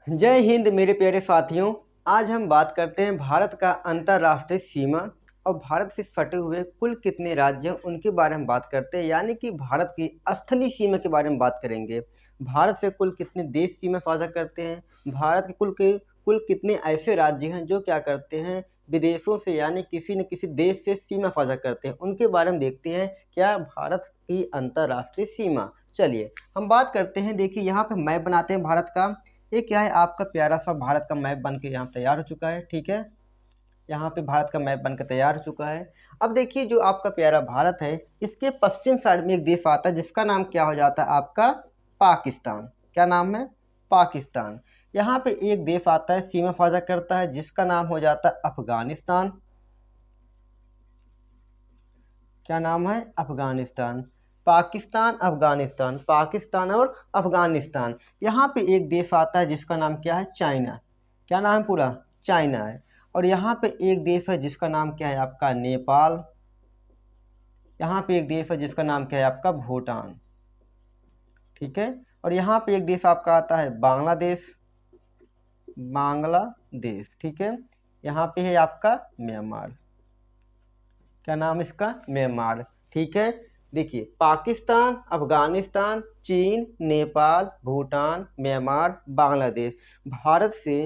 जय हिंद मेरे प्यारे साथियों। आज हम बात करते हैं भारत का अंतर्राष्ट्रीय सीमा और भारत से सटे हुए कुल कितने राज्य हैं उनके बारे में बात करते हैं, यानी कि भारत की स्थलीय सीमा के बारे में बात करेंगे। भारत से कुल कितने देश सीमा साझा करते हैं, भारत के कुल कितने ऐसे राज्य हैं जो क्या करते हैं, विदेशों से यानी किसी न किसी देश से सीमा साझा करते हैं, उनके बारे में देखते हैं क्या भारत की अंतर्राष्ट्रीय सीमा। चलिए हम बात करते हैं। देखिए यहाँ पे मैप बनाते हैं भारत का। ये क्या है, आपका प्यारा सा भारत का मैप बन के यहाँ तैयार हो चुका है। ठीक है, यहाँ पे भारत का मैप बनकर तैयार हो चुका है। अब देखिए जो आपका प्यारा भारत है, इसके पश्चिम साइड में एक देश आता है जिसका नाम क्या हो जाता है, आपका पाकिस्तान। क्या नाम है, पाकिस्तान। यहाँ पे एक देश आता है सीमा साझा करता है जिसका नाम हो जाता है अफगानिस्तान। क्या नाम है, अफगानिस्तान। पाकिस्तान, अफगानिस्तान, पाकिस्तान और अफगानिस्तान। यहाँ पे एक देश आता है जिसका नाम क्या है, चाइना। क्या नाम है पूरा, चाइना है। और यहाँ पे एक देश है जिसका नाम क्या है, आपका नेपाल। यहाँ पे एक देश है जिसका नाम क्या है, आपका भूटान। ठीक है, और यहाँ पे एक देश आपका आता है बांग्लादेश, बांग्लादेश। ठीक है, यहाँ पे है आपका म्यांमार। क्या नाम इसका, म्यांमार। ठीक है, देखिए पाकिस्तान, अफगानिस्तान, चीन, नेपाल, भूटान, म्यांमार, बांग्लादेश। भारत से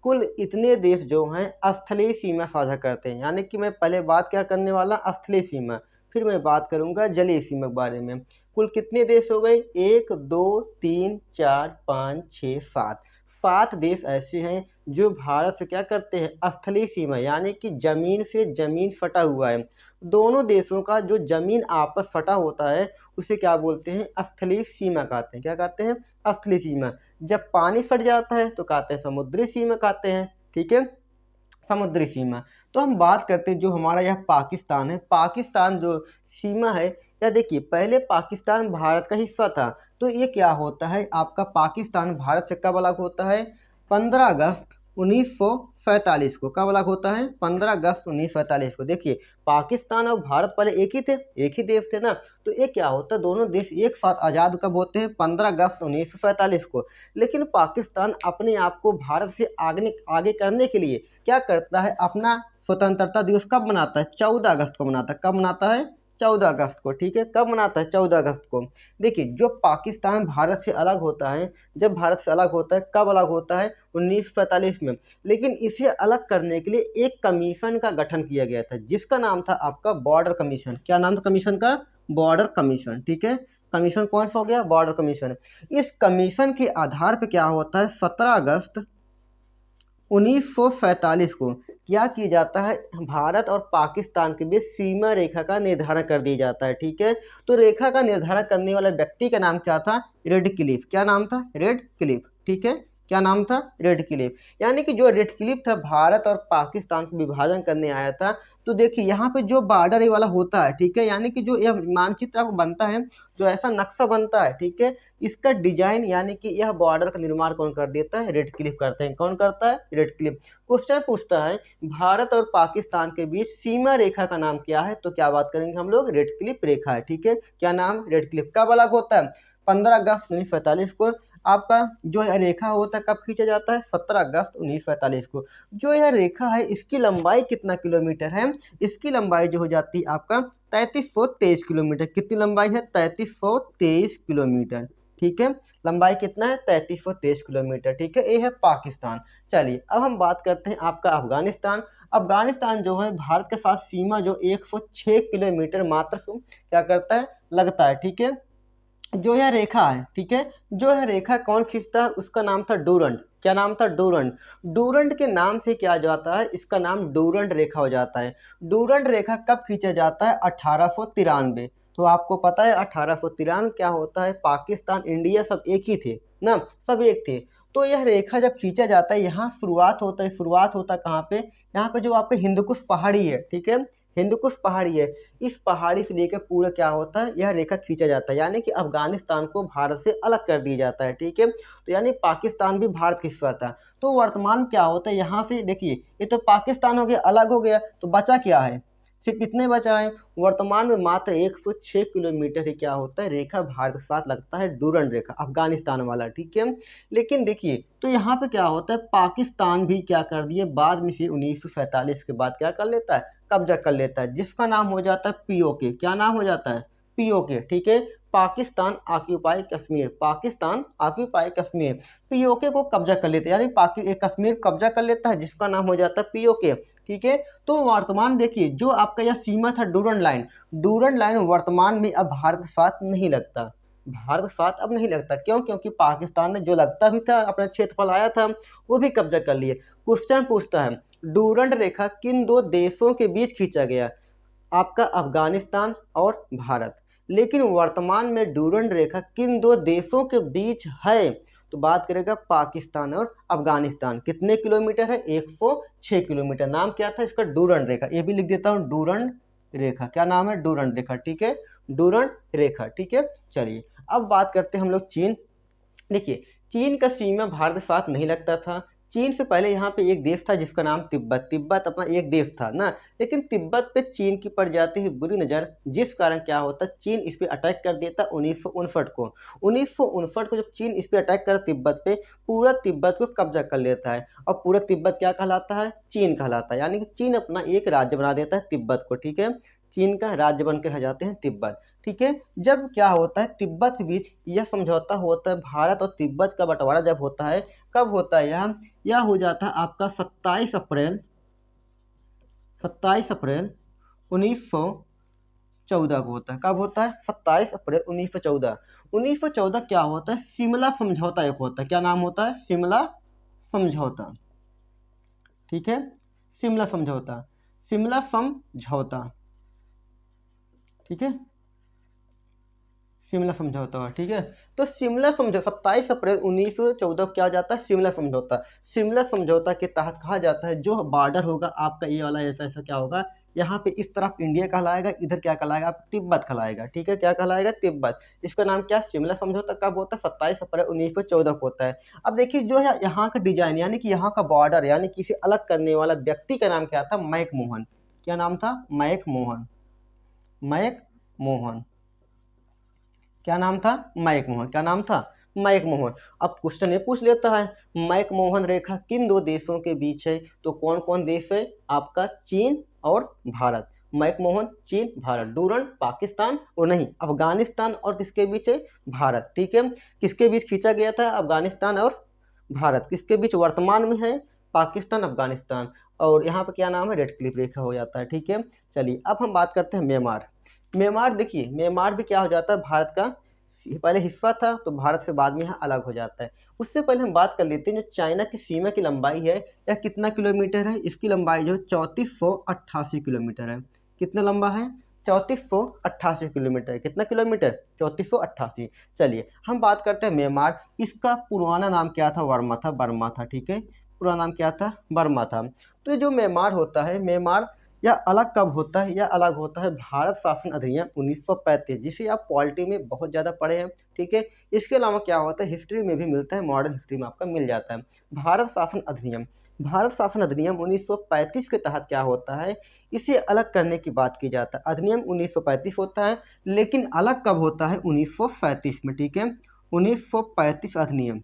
कुल इतने देश जो हैं स्थलीय सीमा साझा करते हैं, यानी कि मैं पहले बात क्या करने वाला, स्थलीय सीमा, फिर मैं बात करूंगा जलीय सीमा के बारे में। कुल कितने देश हो गए, 1 2 3 4 5 6 7। 7 देश ऐसे हैं जो भारत से क्या करते हैं, स्थलीय सीमा, यानी कि जमीन से जमीन सटा हुआ है। दोनों देशों का जो जमीन आपस सटा होता है उसे क्या बोलते हैं, स्थलीय सीमा कहते हैं। क्या कहते हैं, स्थलीय सीमा। जब पानी सट जाता है तो कहते हैं समुद्री सीमा कहते हैं। ठीक है, समुद्री सीमा। तो हम बात करते हैं जो हमारा यह पाकिस्तान है, पाकिस्तान जो सीमा है, या देखिए पहले पाकिस्तान भारत का हिस्सा था। तो ये क्या होता है, आपका पाकिस्तान भारत से कब अलग होता है, 15 अगस्त 1947 को। कब अलग होता है, 15 अगस्त 1947 को। देखिए पाकिस्तान और भारत पहले एक ही थे, एक ही देश थे ना। तो ये क्या होता है, दोनों देश एक साथ आज़ाद कब होते हैं, 15 अगस्त 1947 को। लेकिन पाकिस्तान अपने आप को भारत से आगे आगे करने के लिए क्या करता है, अपना स्वतंत्रता दिवस कब मनाता है, 14 अगस्त को मनाता है। कब मनाता है, 14 अगस्त को। ठीक है, कब मनाता है, 14 अगस्त को। देखिए जो पाकिस्तान भारत से अलग होता है, जब भारत से अलग होता है, कब अलग होता है, 1947 में। लेकिन इसे अलग करने के लिए एक कमीशन का गठन किया गया था जिसका नाम था आपका बॉर्डर कमीशन। क्या नाम था कमीशन का, बॉर्डर कमीशन। ठीक है, कमीशन कौन सा हो गया, बॉर्डर कमीशन। इस कमीशन के आधार पर क्या होता है, 17 अगस्त 1947 को क्या किया जाता है, भारत और पाकिस्तान के बीच सीमा रेखा का निर्धारण कर दिया जाता है। ठीक है, तो रेखा का निर्धारण करने वाले व्यक्ति का नाम क्या था, रेड क्लिफ। क्या नाम था, रेड क्लिफ। ठीक है, क्या नाम था, रेड क्लिफ। यानी कि जो रेड क्लिफ था भारत और पाकिस्तान को विभाजन करने आया था। तो देखिए यहाँ पे जो बॉर्डर ये वाला होता है, ठीक है, यानी कि जो यह मानचित्र आपको बनता है, जो ऐसा नक्शा बनता है, ठीक है, इसका डिजाइन यानी कि यह बॉर्डर का निर्माण कौन कर देता है, रेड क्लिफ करते हैं। कौन करता है, रेड क्लिफ। क्वेश्चन पूछता है भारत और पाकिस्तान के बीच सीमा रेखा का नाम क्या है, तो क्या बात करेंगे हम लोग, रेड क्लिफ रेखा है। ठीक है, क्या नाम, रेड क्लिफ। कब अलग होता है, 15 अगस्त 1947 को। आपका जो यह रेखा होता है कब खींचा जाता है, 17 अगस्त 1947 को। जो यह रेखा है इसकी लंबाई कितना किलोमीटर है, इसकी लंबाई जो हो जाती है आपका 3323 किलोमीटर। कितनी लंबाई है, 3323 किलोमीटर। ठीक है, लंबाई कितना है, 3323 किलोमीटर। ठीक है, ये है पाकिस्तान। चलिए अब हम बात करते हैं आपका अफगानिस्तान। अफगानिस्तान जो है भारत के साथ सीमा जो 106 किलोमीटर मात्र क्या करता है, लगता है। ठीक है, जो यह रेखा है, ठीक है, जो यह रेखा कौन खींचता है, उसका नाम था डूरंड। क्या नाम था, डूरंड। डूरंड के नाम से क्या जाता है, इसका नाम डूरंड रेखा हो जाता है। डूरंड रेखा कब खींचा जाता है, 1893। तो आपको पता है 1893 क्या होता है, पाकिस्तान इंडिया सब एक ही थे ना, सब एक थे। तो यह रेखा जब खींचा जाता है, यहाँ शुरुआत होता है, शुरुआत होता है कहाँ पे, यहाँ पे जो आपके हिंदुकुश पहाड़ी है, ठीक है, हिंदुकुश पहाड़ी है, इस पहाड़ी से लेकर पूरा क्या होता है, यह रेखा खींचा जाता है, यानी कि अफगानिस्तान को भारत से अलग कर दिया जाता है। ठीक है, तो यानी पाकिस्तान भी भारत का हिस्सा था। तो वर्तमान क्या होता है, यहाँ से देखिए ये तो पाकिस्तान हो गया, अलग हो गया, तो बचा क्या है, सिर्फ इतने बचा है। वर्तमान में मात्र 106 किलोमीटर ही क्या होता है रेखा भारत के साथ लगता है, डूरंड रेखा, अफगानिस्तान वाला, ठीक है। लेकिन देखिए तो यहाँ पे क्या होता है, पाकिस्तान भी क्या कर दिए बाद में से 1947 के बाद क्या कर लेता है, कब्जा कर लेता है, जिसका नाम हो जाता है पीओके। क्या नाम हो जाता है, पीओके, ठीक है। Pakistan occupy Kashmir, Pakistan occupy Kashmir, PoK को कब्जा कर लेते हैं, यानी कश्मीर कब्जा कर लेता है, जिसका नाम हो जाता है पीओके, ठीक है। तो वर्तमान देखिए जो आपका यह सीमा था डूरंड लाइन वर्तमान में अब भारत के साथ नहीं लगता, भारत के साथ अब नहीं लगता। क्यों? क्योंकि पाकिस्तान ने जो लगता भी था अपना क्षेत्रफल आया था वो भी कब्जा कर लिए। क्वेश्चन पूछता है डूरंड रेखा किन दो देशों के बीच खींचा गया, आपका अफगानिस्तान और भारत। लेकिन वर्तमान में डूरंड रेखा किन दो देशों के बीच है, तो बात करेगा पाकिस्तान और अफगानिस्तान। कितने किलोमीटर है, 106 किलोमीटर। नाम क्या था इसका, डूरंड रेखा। ये भी लिख देता हूँ डूरंड रेखा, क्या नाम है, डूरंड रेखा, ठीक है, डूरंड रेखा, ठीक है। चलिए अब बात करते हैं हम लोग चीन। देखिए चीन का सीमा भारत के साथ नहीं लगता था। चीन से पहले यहाँ पे एक देश था जिसका नाम तिब्बत अपना एक देश था ना, लेकिन तिब्बत पे चीन की पड़ जाती है बुरी नज़र, जिस कारण क्या होता चीन इस पे अटैक कर देता 1959 को। 1959 को जब चीन इस पे अटैक कर तिब्बत पे, पूरा तिब्बत को कब्जा कर लेता है, और पूरा तिब्बत क्या कहलाता है, चीन कहलाता है। यानी कि चीन अपना एक राज्य बना देता है तिब्बत को, ठीक है, चीन का राज्य बन के रह जाते हैं तिब्बत, ठीक है। जब क्या होता है तिब्बत के बीच यह समझौता होता है, भारत और तिब्बत का बंटवारा जब होता है, कब होता है यह हो जाता है आपका 27 अप्रैल 1914 को होता है। कब होता है, 27 अप्रैल 1914। 1914 क्या होता है, शिमला समझौता एक होता है। क्या नाम होता है, शिमला समझौता, ठीक है, शिमला समझौता, शिमला समझौता, ठीक है, शिमला समझौता हुआ, ठीक है। तो शिमला समझौता 27 अप्रैल 1914 क्या जाता है, शिमला समझौता। शिमला समझौता के तहत कहा जाता है जो बॉर्डर होगा आपका ये वाला, ऐसा ऐसा क्या होगा, यहाँ पे इस तरफ इंडिया कहलाएगा, इधर क्या कहलाएगा, तिब्बत कहलाएगा, ठीक है, क्या कहलाएगा, तिब्बत। इसका नाम क्या, शिमला समझौता। कब होता है, 27 अप्रैल 1914 को होता है। अब देखिए जो है यहाँ का डिजाइन, यानी कि यहाँ का बॉर्डर, यानी कि इसे अलग करने वाला व्यक्ति का नाम क्या था, मैक मोहन। क्या नाम था, मैक मोहन, मैक मोहन, क्या नाम था, मैक मोहन, क्या नाम था, मैक मोहन। अब क्वेश्चन ये पूछ लेता है मैक मोहन रेखा किन दो देशों के बीच है, तो कौन कौन देश है, आपका चीन और भारत। मैक मोहन चीन भारत, डूरंड पाकिस्तान और नहीं अफगानिस्तान और किसके बीच है, भारत, ठीक है। किसके बीच खींचा गया था, अफगानिस्तान और भारत, किसके बीच वर्तमान में है, पाकिस्तान अफगानिस्तान, और यहाँ पे क्या नाम है, रेड क्लिफ रेखा हो जाता है, ठीक है। चलिए अब हम बात करते हैं म्यांमार। म्यांमार देखिए म्यांमार भी क्या हो जाता है, भारत का पहले हिस्सा था, तो भारत से बाद में यहाँ अलग हो जाता है। उससे पहले हम बात कर लेते हैं जो चाइना की सीमा की लंबाई है, यह कितना किलोमीटर है, इसकी लंबाई जो 3488 किलोमीटर है। कितना लंबा है, 3488 किलोमीटर। कितना किलोमीटर, 3488। चलिए हम बात करते हैं म्यांमार। इसका पुराना नाम क्या था, बर्मा था, ठीक है, पुराना नाम क्या था, बर्मा था। तो ये जो म्यांमार होता है, म्यांमार यह अलग कब होता है, यह अलग होता है भारत शासन अधिनियम 1935, जिसे आप पॉलिटी में बहुत ज़्यादा पढ़े हैं, ठीक है। इसके अलावा क्या होता है, हिस्ट्री में भी मिलता है, मॉडर्न हिस्ट्री में आपका मिल जाता है। भारत शासन अधिनियम 1935 के तहत क्या होता है, इसे अलग करने की बात की जाता है। अधिनियम 1935 होता है, लेकिन अलग कब होता है, 1937 में, ठीक है, 1935 अधिनियम,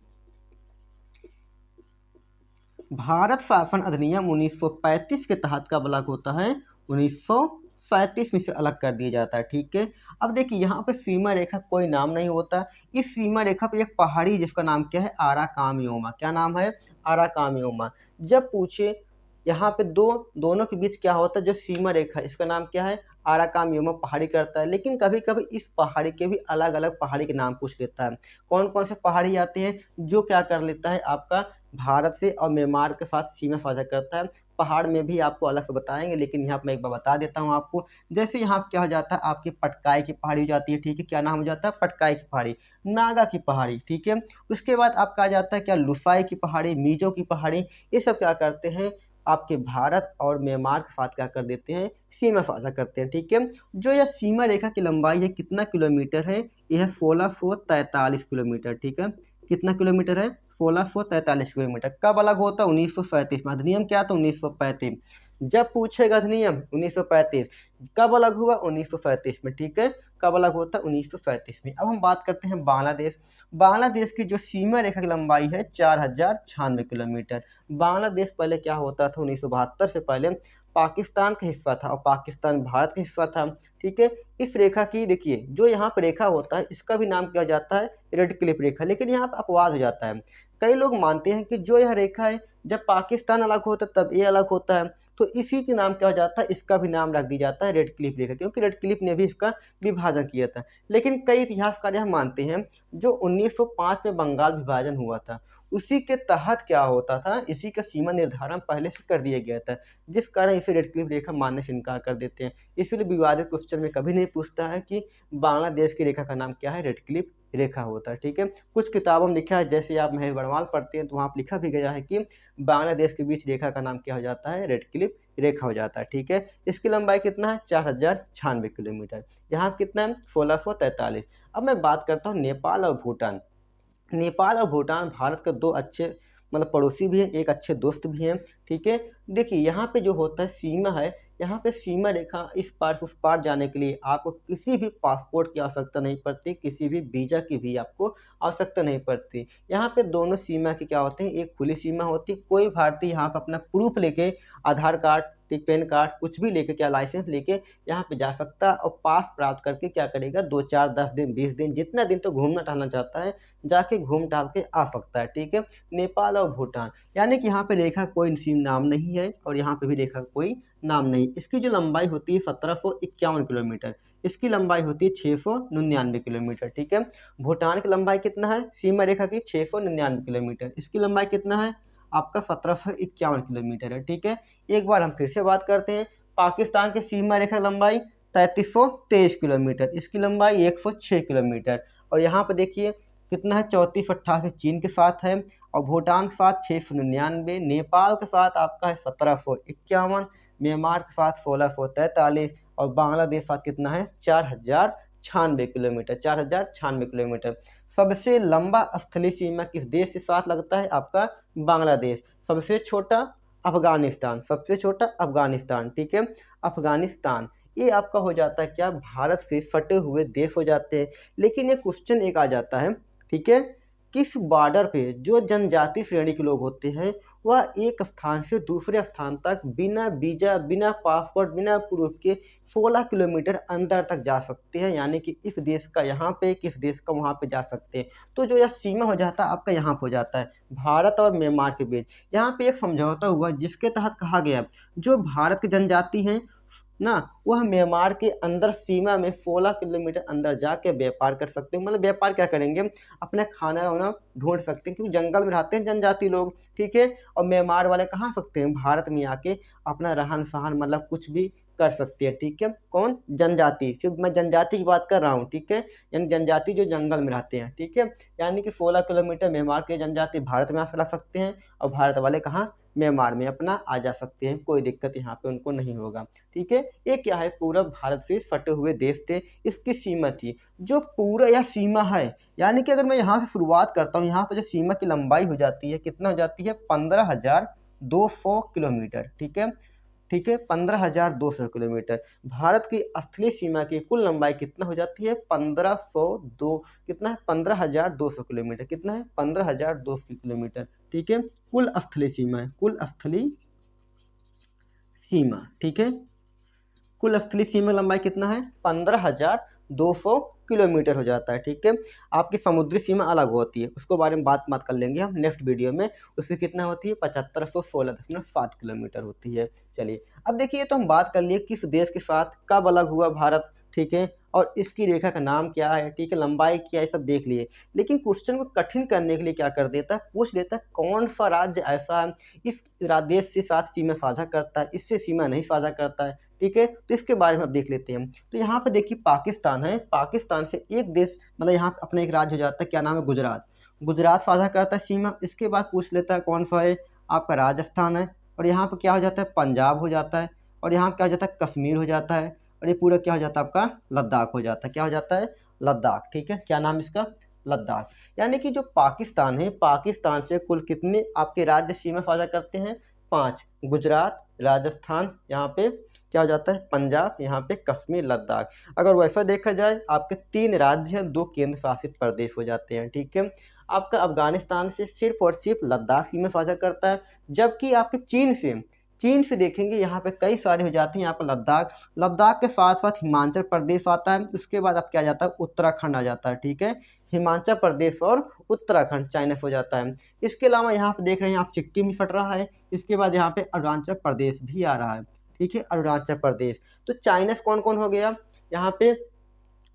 भारत शासन अधिनियम 1935 के तहत कब अलग होता है, 1937 में से अलग कर दिया जाता है, ठीक है। अब देखिए यहाँ पे सीमा रेखा कोई नाम नहीं होता, इस सीमा रेखा पे एक पहाड़ी जिसका नाम क्या है, आराकानयोमा। क्या नाम है, आराकानयोमा। जब पूछे यहाँ पे दोनों के बीच क्या होता है, जो सीमा रेखा इसका नाम क्या है, आराकानयोमा पहाड़ी करता है। लेकिन कभी कभी इस पहाड़ी के भी अलग अलग पहाड़ी के नाम पूछ लेता है। कौन कौन से पहाड़ी आते हैं, जो क्या कर लेता है, आपका भारत से और म्यांमार के साथ सीमा साझा करता है। पहाड़ में भी आपको अलग से बताएंगे, लेकिन यहाँ पर मैं एक बार बता देता हूँ आपको। जैसे यहाँ पे क्या हो जाता है, आपकी पटकाई की पहाड़ी हो जाती है, ठीक है, क्या नाम हो जाता है, पटकाई की पहाड़ी, नागा की पहाड़ी, ठीक है। उसके बाद आपका आ जाता है क्या, लुसाई की पहाड़ी, मीजो की पहाड़ी। ये सब क्या करते हैं, आपके भारत और म्यांमार के साथ क्या कर देते हैं, सीमा साझा करते हैं, ठीक है। जो यह सीमा रेखा की लंबाई है कितना किलोमीटर है, यह 1643 किलोमीटर, ठीक है। कितना किलोमीटर है, 1643 किलोमीटर। कब अलग होता है, 1937 में। अधिनियम क्या था, 1935। जब पूछेगा अधिनियम 1935, कब अलग हुआ? 1937 में, ठीक है। कब अलग होता है? 1937 में। अब हम बात करते हैं बांग्लादेश। बांग्लादेश की जो सीमा रेखा की लंबाई है 4096 किलोमीटर। बांग्लादेश पहले क्या होता था? 1972 से पहले पाकिस्तान का हिस्सा था, और पाकिस्तान भारत का हिस्सा था, ठीक है। इस रेखा की देखिए, जो यहाँ पर रेखा होता है इसका भी नाम क्या हो जाता है? रेड क्लिफ रेखा। लेकिन यहाँ पर अपवाद हो जाता है। कई लोग मानते हैं कि जो यह रेखा है, जब पाकिस्तान अलग होता है तब ये अलग होता है, तो इसी के नाम क्या हो जाता है? इसका भी नाम रख दिया जाता है रेड क्लिफ रेखा, क्योंकि रेड क्लिफ ने भी इसका विभाजन किया था। लेकिन कई इतिहासकार यह मानते हैं जो 1905 में बंगाल विभाजन हुआ था, उसी के तहत क्या होता था? इसी का सीमा निर्धारण पहले से कर दिया गया था, जिस कारण इसे रेड क्लिफ रेखा मानने से इनकार कर देते हैं। इसलिए विवादित क्वेश्चन में कभी नहीं पूछता है कि बांग्लादेश की रेखा का नाम क्या है? रेड क्लिफ रेखा होता है, ठीक है। कुछ किताबों में लिखा है, जैसे आप महेश वर्माल पढ़ते हैं तो वहाँ पर लिखा भी गया है कि बांग्लादेश के बीच रेखा का नाम क्या हो जाता है? रेड क्लिफ रेखा हो जाता है, ठीक है। इसकी लंबाई कितना है? 4096 किलोमीटर। यहाँ कितना है? 1643। अब मैं बात करता हूँ नेपाल और भूटान। नेपाल और भूटान भारत के दो अच्छे मतलब पड़ोसी भी हैं, एक अच्छे दोस्त भी हैं, ठीक है। देखिए यहाँ पे जो होता है सीमा है, यहाँ पे सीमा रेखा इस पार से उस पार जाने के लिए आपको किसी भी पासपोर्ट की आवश्यकता नहीं पड़ती, किसी भी वीज़ा की भी आपको आवश्यकता नहीं पड़ती। यहाँ पे दोनों सीमा की क्या होते हैं? एक खुली सीमा होती है। कोई भारतीय यहाँ पर अपना प्रूफ लेके, आधार कार्ड, पैन कार्ड, कुछ भी लेके, क्या लाइसेंस लेके यहाँ पे जा सकता है, और पास प्राप्त करके क्या करेगा? 2 4 10 दिन 20 दिन जितना दिन तो घूमना टहलना चाहता है जाके घूम टहल के आ सकता है, ठीक है। नेपाल और भूटान, यानी कि यहाँ पे रेखा कोई सीम नाम नहीं है, और यहाँ पे भी रेखा कोई नाम नहीं। इसकी जो लंबाई होती है 1751 किलोमीटर, इसकी लंबाई होती है 699 किलोमीटर, ठीक है। भूटान की लंबाई कितना है सीमा रेखा की? 699 किलोमीटर। इसकी लंबाई कितना है आपका? 1751 किलोमीटर है, ठीक है। एक बार हम फिर से बात करते हैं। पाकिस्तान की सीमा रेखा लंबाई 3323 किलोमीटर, इसकी लंबाई 106 किलोमीटर। और यहाँ पर देखिए कितना है? 3488 चीन के साथ है, और भूटान के साथ 699, नेपाल के साथ आपका है 1751, म्यांमार के साथ 1643, और बांग्लादेश के साथ कितना है? 4096 किलोमीटर, 4096 किलोमीटर। सबसे लंबा स्थलीय सीमा किस देश के साथ लगता है? आपका बांग्लादेश। सबसे छोटा अफगानिस्तान, सबसे छोटा अफगानिस्तान, ठीक है। अफगानिस्तान ये आपका हो जाता है क्या? भारत से सटे हुए देश हो जाते हैं। लेकिन ये क्वेश्चन एक आ जाता है, ठीक है, किस बॉर्डर पे जो जनजाति श्रेणी के लोग होते हैं वह एक स्थान से दूसरे स्थान तक बिना वीजा, बिना पासपोर्ट, बिना प्रूफ के 16 किलोमीटर अंदर तक जा सकते हैं, यानी कि इस देश का यहाँ पे, किस देश का वहाँ पे जा सकते हैं। तो जो यह सीमा हो जाता है आपका यहाँ पे हो जाता है भारत और म्यांमार के बीच। यहाँ पे एक समझौता हुआ जिसके तहत कहा गया जो भारत की जनजाति हैं ना, वह म्यांमार के अंदर सीमा में 16 किलोमीटर अंदर जाके व्यापार कर सकते हैं। मतलब व्यापार क्या करेंगे? अपना खाना वाना ढूंढ सकते हैं, क्योंकि जंगल में रहते हैं जनजाति लोग, ठीक है। और म्यांमार वाले कहाँ सकते हैं? भारत में आके अपना रहन सहन मतलब कुछ भी कर सकते हैं, ठीक है। कौन? जनजाति, सिर्फ मैं जनजाति की बात कर रहा हूँ, ठीक है। यानी जनजाति जो जंगल में रहते हैं, ठीक है। यानी कि 16 किलोमीटर म्यांमार के जनजाति भारत में आ सकते हैं, और भारत वाले कहाँ? म्यांमार में अपना आ जा सकते हैं, कोई दिक्कत यहाँ पे उनको नहीं होगा, ठीक है। ये क्या है? पूरा भारत से सटे हुए देश थे, इसकी सीमा थी। जो पूरा यह सीमा है, यानी कि अगर मैं यहाँ से शुरुआत करता हूँ, यहाँ पर जो सीमा की लंबाई हो जाती है कितना हो जाती है? 15,200 किलोमीटर, ठीक है, ठीक है। 15,200 किलोमीटर। भारत की स्थलीय सीमा की कुल लंबाई कितना हो जाती है? 1502, कितना है? 15,200 किलोमीटर, कितना है? 15,200 किलोमीटर, ठीक है। कुल स्थलीय सीमा है, कुल स्थलीय सीमा, ठीक है। कुल स्थलीय सीमा लंबाई कितना है? 15,200 किलोमीटर हो जाता है, ठीक है। आपकी समुद्री सीमा अलग होती है, उसको बारे में बात कर लेंगे हम नेक्स्ट वीडियो में। उसकी कितना होती है? 7516.7 किलोमीटर होती है। चलिए अब देखिए, तो हम बात कर लिए किस देश के साथ कब अलग हुआ भारत, ठीक है, और इसकी रेखा का नाम क्या है, ठीक है, लंबाई क्या है, सब देख लिए। लेकिन क्वेश्चन को कठिन करने के लिए क्या कर देता है? पूछ लेता है कौन सा राज्य ऐसा है इस देश से साथ सीमा साझा करता है, इससे सीमा नहीं साझा करता है, ठीक है। तो इसके बारे में अब देख लेते हैं। तो यहाँ पे देखिए पाकिस्तान है, पाकिस्तान से एक देश मतलब यहाँ पे अपना एक राज्य हो जाता है, क्या नाम है? गुजरात। गुजरात साझा करता है सीमा। इसके बाद पूछ लेता है कौन सा है? आपका राजस्थान है। और यहाँ पे क्या हो जाता है? पंजाब हो जाता है। और यहाँ क्या हो जाता है? कश्मीर हो जाता है। और ये पूरा क्या हो जाता है? आपका लद्दाख हो जाता है। क्या हो जाता है? लद्दाख, ठीक है। क्या नाम इसका? लद्दाख। यानी कि जो पाकिस्तान है, पाकिस्तान से कुल कितने आपके राज्य सीमा साझा करते हैं? 5। गुजरात, राजस्थान, यहाँ पे क्या हो जाता है पंजाब, यहाँ पे कश्मीर लद्दाख। अगर वैसा देखा जाए आपके 3 राज्य हैं, 2 केंद्र शासित प्रदेश हो जाते हैं, ठीक है। आपका अफगानिस्तान से सिर्फ और सिर्फ लद्दाख सीमा साझा करता है, जबकि आपके चीन से देखेंगे यहाँ पे कई सारे हो जाते हैं। यहाँ पर लद्दाख के साथ साथ हिमाचल प्रदेश आता है, उसके बाद अब क्या जाता है उत्तराखंड आ जाता है, ठीक है। हिमाचल प्रदेश और उत्तराखंड चाइना से हो जाता है। इसके अलावा यहाँ पे देख रहे हैं आप सिक्किम भी फट रहा है, इसके बाद यहाँ पे अरुणाचल प्रदेश भी आ रहा है, ठीक है, अरुणाचल प्रदेश। तो चाइना से कौन कौन हो गया, यहाँ पे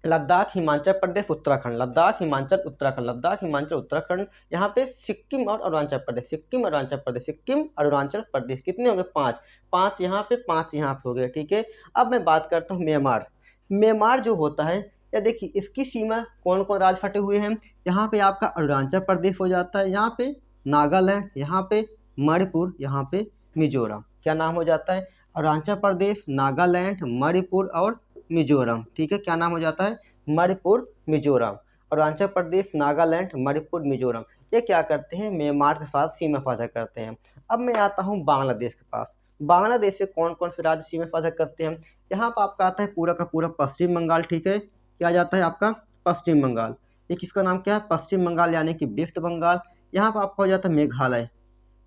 लद्दाख, हिमाचल प्रदेश, उत्तराखंड, लद्दाख, हिमाचल, उत्तराखंड, लद्दाख, हिमाचल, उत्तराखंड। यहाँ पे सिक्किम और अरुणाचल प्रदेश, सिक्किम, अरुणाचल प्रदेश, सिक्किम, अरुणाचल प्रदेश। कितने हो गए 5, 5 यहाँ पे, 5 यहाँ पे हो गए, ठीक है। अब मैं बात करता हूँ म्यांमार। म्यांमार जो होता है, या देखिए इसकी सीमा कौन कौन राज्य फटे हुए हैं। यहाँ पे आपका अरुणाचल प्रदेश हो जाता है, यहाँ पे नागालैंड, यहाँ पे मणिपुर, यहाँ पे मिजोरम। क्या नाम हो जाता है, अरुणाचल प्रदेश, नागालैंड, मणिपुर और मिजोरम, ठीक है। क्या नाम हो जाता है, मणिपुर, मिजोरम। अरुणाचल प्रदेश, नागालैंड, मणिपुर, मिजोरम, ये क्या करते हैं म्यांमार के साथ सीमा साझा करते हैं। अब मैं आता हूँ बांग्लादेश के पास। बांग्लादेश से कौन कौन से राज्य सीमा साझा करते हैं। यहाँ पर आपका आता है पूरा का पूरा पश्चिम बंगाल, ठीक है। क्या जाता है आपका पश्चिम बंगाल, ये किसका नाम क्या है पश्चिम बंगाल, यानी कि वेस्ट बंगाल। यहाँ पर आपका हो जाता है मेघालय,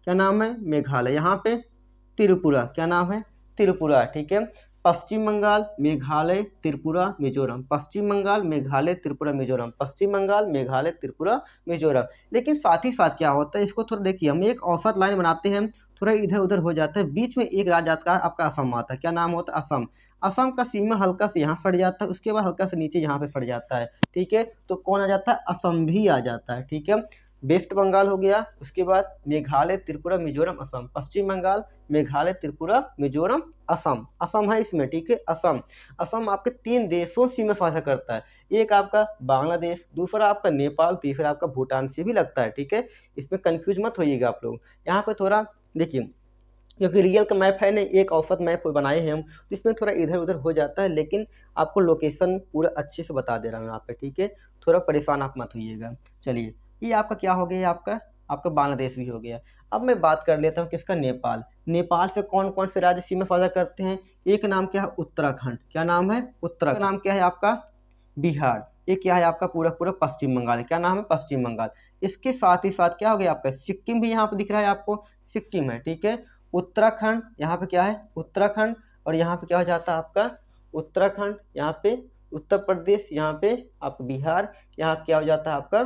क्या नाम है मेघालय। यहाँ पे त्रिपुरा, क्या नाम है त्रिपुरा, ठीक है। पश्चिम बंगाल, मेघालय, त्रिपुरा, मिजोरम, पश्चिम बंगाल, मेघालय, त्रिपुरा, मिजोरम, पश्चिम बंगाल, मेघालय, त्रिपुरा, मिजोरम। लेकिन साथ ही साथ क्या होता है, इसको थोड़ा देखिए, हम एक औसत लाइन बनाते हैं, थोड़ा इधर उधर हो जाता है, बीच में एक राज्य आता है आपका असम आता है। क्या नाम होता है असम। असम का सीमा हल्का से यहाँ फट जाता है, उसके बाद हल्का से नीचे यहाँ पे फट जाता है, ठीक है। तो कौन आ जाता है, असम भी आ जाता है, ठीक है। वेस्ट बंगाल हो गया, उसके बाद मेघालय, त्रिपुरा, मिजोरम, असम, पश्चिम बंगाल, मेघालय, त्रिपुरा, मिजोरम, असम, असम है इसमें, ठीक है। असम, असम आपके 3 देशों से सीमा साझा करता है, एक आपका बांग्लादेश, दूसरा आपका नेपाल, तीसरा आपका भूटान से भी लगता है, ठीक है। इसमें कंफ्यूज मत होइएगा आप लोग। यहाँ पे थोड़ा देखिए, क्योंकि रियल का मैप है नहीं, एक औसत मैप बनाए हैं हम, तो इसमें थोड़ा इधर उधर हो जाता है, लेकिन आपको लोकेशन पूरा अच्छे से बता दे रहा हूँ यहाँ पे, ठीक है। थोड़ा परेशान आप मत होइएगा। चलिए, ये आपका क्या हो गया, आपका आपका बांग्लादेश भी हो गया। अब मैं बात कर लेता हूँ किसका, नेपाल। नेपाल से कौन कौन से राज्य सीमा साझा करते हैं। एक नाम क्या है उत्तराखंड, क्या नाम है उत्तराखंड, नाम क्या है आपका बिहार, ये क्या है आपका पूरा पूरा पश्चिम बंगाल, क्या नाम है पश्चिम बंगाल। इसके साथ ही साथ क्या हो गया आपका सिक्किम भी यहाँ पे दिख रहा है आपको, सिक्किम है, ठीक है। उत्तराखंड, यहाँ पे क्या है उत्तराखंड, और यहाँ पे क्या हो जाता है आपका उत्तराखंड, यहाँ पे उत्तर प्रदेश, यहाँ पे आप बिहार, यहाँ क्या हो जाता है आपका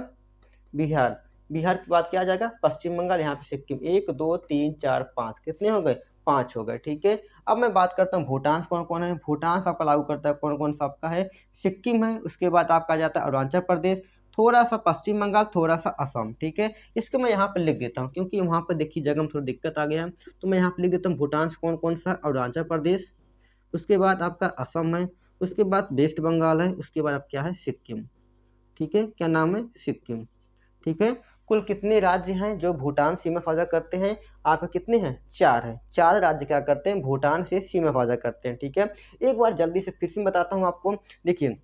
बिहार। बिहार के बाद क्या आ जाएगा पश्चिम बंगाल, यहाँ पे सिक्किम। 1 2 3 4 5, कितने हो गए 5 हो गए, ठीक है। अब मैं बात करता हूँ भूटान से कौन कौन है। भूटान से आपका लागू करता है कौन कौन सा आपका है, सिक्किम है, उसके बाद आपका आ जाता है अरुणाचल प्रदेश, थोड़ा सा पश्चिम बंगाल, थोड़ा सा असम, ठीक है। इसको मैं यहाँ पर लिख देता हूँ, क्योंकि वहाँ पर देखिए जगह में थोड़ी दिक्कत आ गया है, तो मैं यहाँ पर लिख देता हूँ भूटान से कौन कौन सा, अरुणाचल प्रदेश, उसके बाद आपका असम है, उसके बाद वेस्ट बंगाल है, उसके बाद आप क्या है सिक्किम, ठीक है। क्या नाम है सिक्किम, ठीक है। कुल कितने राज्य हैं जो भूटान सीमा साझा करते हैं, आपके कितने हैं 4 हैं। 4 राज्य क्या करते हैं भूटान से सीमा साझा करते हैं, ठीक है। एक बार जल्दी से फिर से बताता हूँ आपको। देखिए,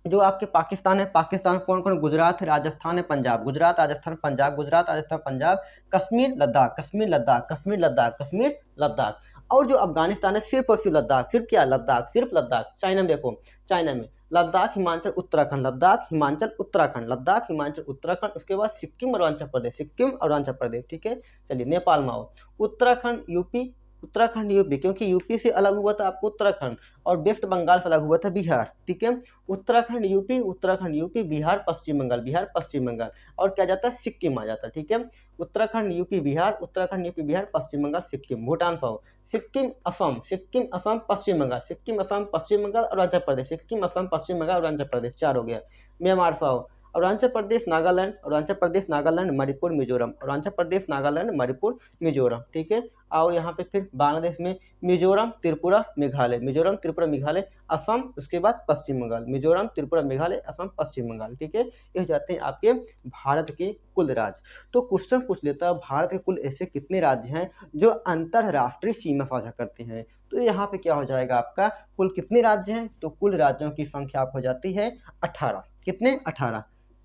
जो आपके पाकिस्तान है, पाकिस्तान कौन कौन, गुजरात है, राजस्थान है, पंजाब, गुजरात राजस्थान पंजाब, गुजरात राजस्थान पंजाब, कश्मीर लद्दाख, कश्मीर लद्दाख, कश्मीर लद्दाख, कश्मीर लद्दाख। और जो अफगानिस्तान है सिर्फ और सिर्फ लद्दाख, सिर्फ क्या लद्दाख, सिर्फ लद्दाख। चाइना में देखो, चाइना में लद्दाख, हिमाचल, उत्तराखंड, लद्दाख, हिमाचल, उत्तराखंड, लद्दाख, हिमाचल, उत्तराखंड, उसके बाद सिक्किम, अरुणाचल प्रदेश, सिक्किम, अरुणाचल प्रदेश, ठीक है। चलिए नेपाल में आओ, उत्तराखंड, यूपी, उत्तराखंड यूपी, क्योंकि यूपी से अलग हुआ था आपको उत्तराखंड, और वेस्ट बंगाल से अलग हुआ था बिहार, ठीक है। उत्तराखंड यूपी, उत्तराखंड यूपी, बिहार पश्चिम बंगाल, बिहार पश्चिम बंगाल, और क्या जाता है सिक्किम आ जाता है, ठीक है। उत्तराखंड यूपी बिहार, उत्तराखंड यूपी बिहार, पश्चिम बंगाल, सिक्किम। भूटान पाओ, सिक्किम असम, सिक्किम असम पश्चिम बंगाल, सिक्किम असम पश्चिम बंगाल, अरुणाचल प्रदेश, सिक्किम असम पश्चिम बंगाल, अरुणाचल प्रदेश, 4 हो गया। म्यांमार पाओ, अरुणाचल प्रदेश नागालैंड, अरुणाचल प्रदेश नागालैंड, मणिपुर, मिजोरम, अरुणाचल प्रदेश नागालैंड, मणिपुर, मिजोरम, ठीक है। आओ यहाँ पे फिर बांग्लादेश में मिजोरम, त्रिपुरा, मेघालय, मिजोरम, त्रिपुरा, मेघालय, असम, उसके बाद पश्चिम बंगाल, मिजोरम, त्रिपुरा, मेघालय, असम, पश्चिम बंगाल, ठीक है। ये हो जाते हैं आपके भारत के कुल राज्य। तो क्वेश्चन पूछ लेता है भारत के कुल ऐसे कितने राज्य हैं जो अंतरराष्ट्रीय सीमा साझा करते हैं। तो यहाँ पे क्या हो जाएगा आपका कुल कितने राज्य हैं, तो कुल राज्यों की संख्या आप हो जाती है 18। कितने 18,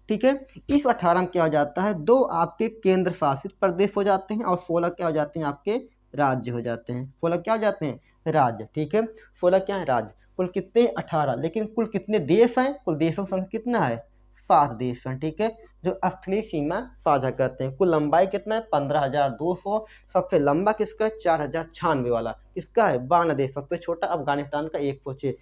ठीक है। इस 18 में क्या हो जाता है 2 आपके केंद्र शासित प्रदेश हो जाते हैं और 16 क्या हो जाते हैं आपके राज्य हो जाते हैं, 16 क्या हो जाते हैं, राज्य। ठीक है, 16 क्या है, राज्य। कुल कितने, 18, लेकिन कुल कितने देश हैं, कुल देशों की संख्या कितना है, 7 देश हैं। ठीक है, जो स्थलीय सीमा साझा करते हैं। कुल लंबाई कितना है, 15,200। सबसे लंबा किसका है, 4,096 वाला किसका है, बांग्लादेश। सबसे छोटा अफगानिस्तान का 106।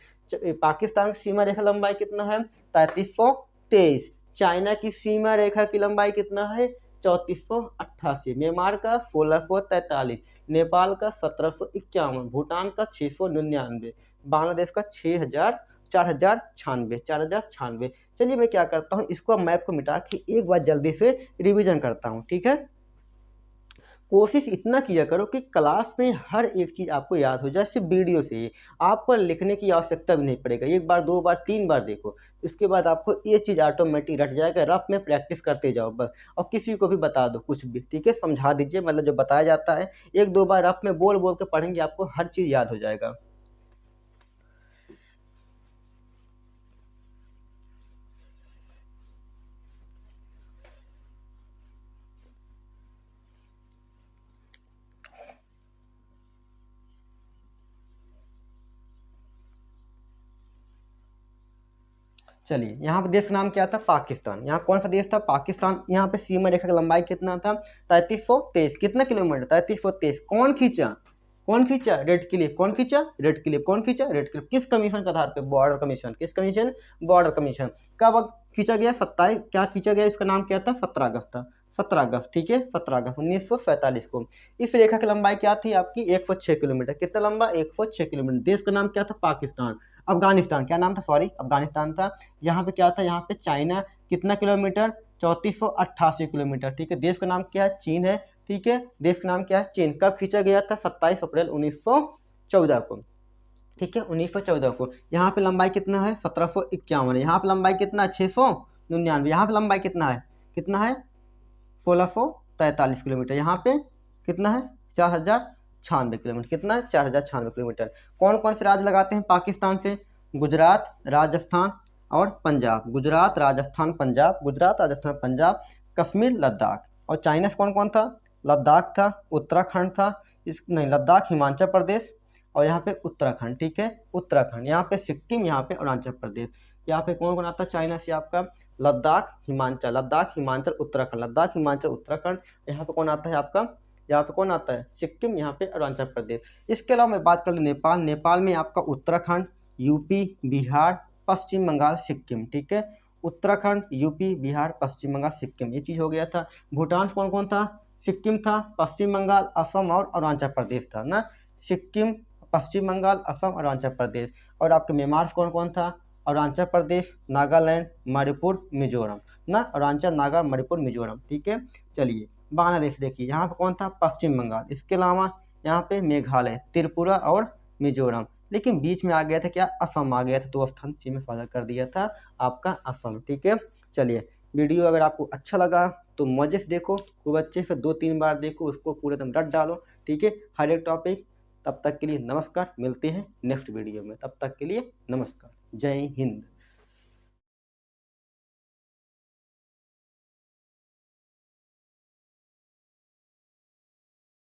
पाकिस्तान की सीमा रेखा लंबाई कितना है, 3323। चाइना की सीमा रेखा की लंबाई कितना है, 3488। म्यांमार का 1643। नेपाल का 1751। भूटान का 699। बांग्लादेश का 6000, 4096, 4096। चलिए मैं क्या करता हूँ, इसको मैप को मिटा के एक बार जल्दी से रिवीजन करता हूँ। ठीक है, कोशिश इतना किया करो कि क्लास में हर एक चीज़ आपको याद हो जाए, सिर्फ वीडियो से ही। आपको लिखने की आवश्यकता भी नहीं पड़ेगा, एक बार, दो बार, 3 बार देखो, इसके बाद आपको ये चीज़ ऑटोमेटिक रट जाएगा। रफ में प्रैक्टिस करते जाओ बस, और किसी को भी बता दो कुछ भी। ठीक है, समझा दीजिए, मतलब जो बताया जाता है 1-2 बार रफ में बोल बोल के पढ़ेंगे, आपको हर चीज़ याद हो जाएगा। चलिए, यहाँ पे देश का नाम क्या था, पाकिस्तान। यहाँ कौन सा देश था, पाकिस्तान। यहाँ पे सीमा रेखा की लंबाई कितना था, 3323। कितना किलोमीटर, 3323। कौन खींचा, कौन खींचा, रेड क्लिफ। कौन खींचा, रेड क्लिफ। कौन खींचा, रेड क्लिफ। किस कमीशन के आधार पे, बॉर्डर कमीशन। किस कमीशन, बॉर्डर कमीशन। कब खींचा गया, 27, क्या खींचा गया, इसका नाम क्या था, 17 अगस्त था। 17 अगस्त, ठीक है, 17 अगस्त 1947 को। इस रेखा की लंबाई क्या थी आपकी, 106 किलोमीटर। कितना लंबा, 106 किलोमीटर। देश का नाम क्या था, पाकिस्तान। अफगानिस्तान, क्या नाम था, सॉरी, अफगानिस्तान था। यहाँ पे क्या था, यहाँ पे चाइना। कितना किलोमीटर, 3488 किलोमीटर। ठीक है, देश का नाम क्या है, चीन है। ठीक है, देश का नाम क्या है, चीन। कब खींचा गया था, 27 अप्रैल 1914 को। ठीक है, 1914 को। यहाँ पे लंबाई कितना है, 1751 है। यहाँ पे लंबाई कितना है, 699। यहाँ पे लंबाई कितना है, कितना है, 1643 किलोमीटर। यहाँ पे कितना है, 4096 किलोमीटर। कितना है, 4096 किलोमीटर। कौन कौन से राज्य लगाते हैं पाकिस्तान से, गुजरात, राजस्थान और पंजाब। गुजरात, राजस्थान, पंजाब। गुजरात, राजस्थान, पंजाब, कश्मीर, लद्दाख। और चाइना से कौन कौन था, लद्दाख था, उत्तराखंड था, इस नहीं, लद्दाख, हिमाचल प्रदेश और यहाँ पे उत्तराखंड। ठीक है, उत्तराखंड। यहाँ पे सिक्किम, यहाँ पे अरुणाचल प्रदेश। यहाँ पे कौन कौन आता है चाइना से, आपका लद्दाख, हिमाचल, लद्दाख, हिमाचल, उत्तराखंड, लद्दाख, हिमाचल, उत्तराखंड। यहाँ पे कौन आता है आपका, यहाँ पे कौन आता है, सिक्किम, यहाँ पे अरुणाचल प्रदेश। इसके अलावा मैं बात कर लूँ नेपाल। नेपाल में आपका उत्तराखंड, यूपी, बिहार, पश्चिम बंगाल, सिक्किम। ठीक है, उत्तराखंड, यूपी, बिहार, पश्चिम बंगाल, सिक्किम, ये चीज़ हो गया था। भूटान से कौन कौन था, सिक्किम था, पश्चिम बंगाल, असम और अरुणाचल प्रदेश था ना। सिक्किम, पश्चिम बंगाल, असम, अरुणाचल प्रदेश। और आपके म्यांमार से कौन कौन था, अरुणाचल प्रदेश, नागालैंड, मणिपुर, मिजोरम ना। अरुणाचल, नागा, मणिपुर, मिजोरम। ठीक है, चलिए बांग्लादेश देखिए, यहाँ पे कौन था, पश्चिम बंगाल। इसके अलावा यहाँ पे मेघालय, त्रिपुरा और मिजोरम। लेकिन बीच में आ गया था क्या, असम आ गया था, 2 स्थान सीमा साझा कर दिया था आपका असम। ठीक है, चलिए वीडियो अगर आपको अच्छा लगा तो मजे से देखो, खूब अच्छे से 2-3 बार देखो, उसको पूरे एकदम रट डालो। ठीक है, हर एक टॉपिक। तब तक के लिए नमस्कार, मिलते हैं नेक्स्ट वीडियो में। तब तक के लिए नमस्कार, जय हिंद।